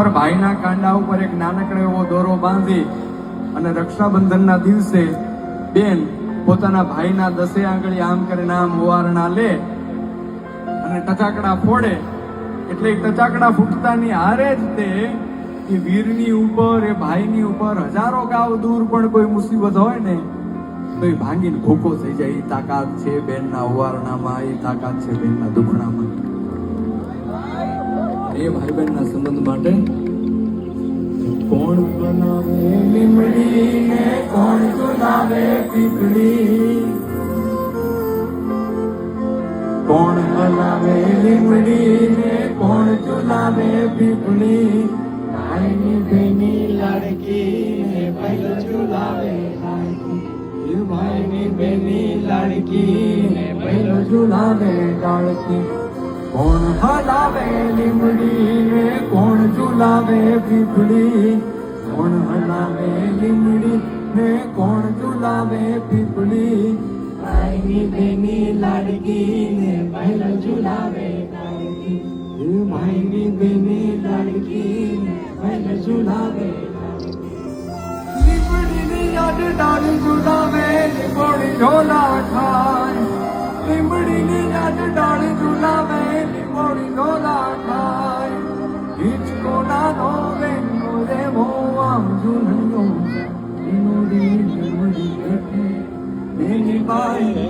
પર ભાઈના કાંડા ઉપર એક નાનકડો એવો દોરો બાંધી અને રક્ષાબંધનના દિવસે બેન પોતાના ભાઈના 10 આંગળી આમ કરીને આમ ઓવારણા લે અને ટચાકડા ફોડે. એટલે ટચાકડા ફૂટતાની હારે જ તે એ વીરની ઉપર, એ ભાઈની ઉપર હજારો ગાવ દૂર પણ કોઈ મુસીબત હોય ને તો એ ભાંગીને ભૂકો થઈ જાય. એ તાકાત છે બેનના ઓવારણામાં, એ તાકાત છે બેનના દુખણામાં. એ ભાઈ બહેનના સંબંધ માટે કોણ બનાવે લીમડી ને કોણ ઝુલાવે પીપળી, કોણ બનાવે લીમડી ને કોણ ઝુલાવે પીપળી, ભાઈની બેની લાડકી ને પહેલો ઝુલાવે લાડકી, ભાઈની બેની લાડકી ને પહેલો ઝુલાવે લાડકી. કોણ હલાવે લીમડી ને કોણ ઝુલાવે પીપળી, કોણ હલાવે લીમડી ને કોણ ઝુલાવે પીપળી, ભાઈની બેની લાડકી ને પહેલો ઝુલાવે લાડકી, ભાઈની બેની લાડકી ને પહેલો ઝુલાવે લાડકી. લીમડીની યાદ ડાળી ઝુલાવે લીંબોડી ઝોલા ખાય, લીમડીની યાદ ડાળી ઝુલાવે લીંબોડી ઝોલા ખાય, હિચકો નાનો બેનો દેવો આમ ઝૂલણો લીમડી લીમડી બેની બાઈ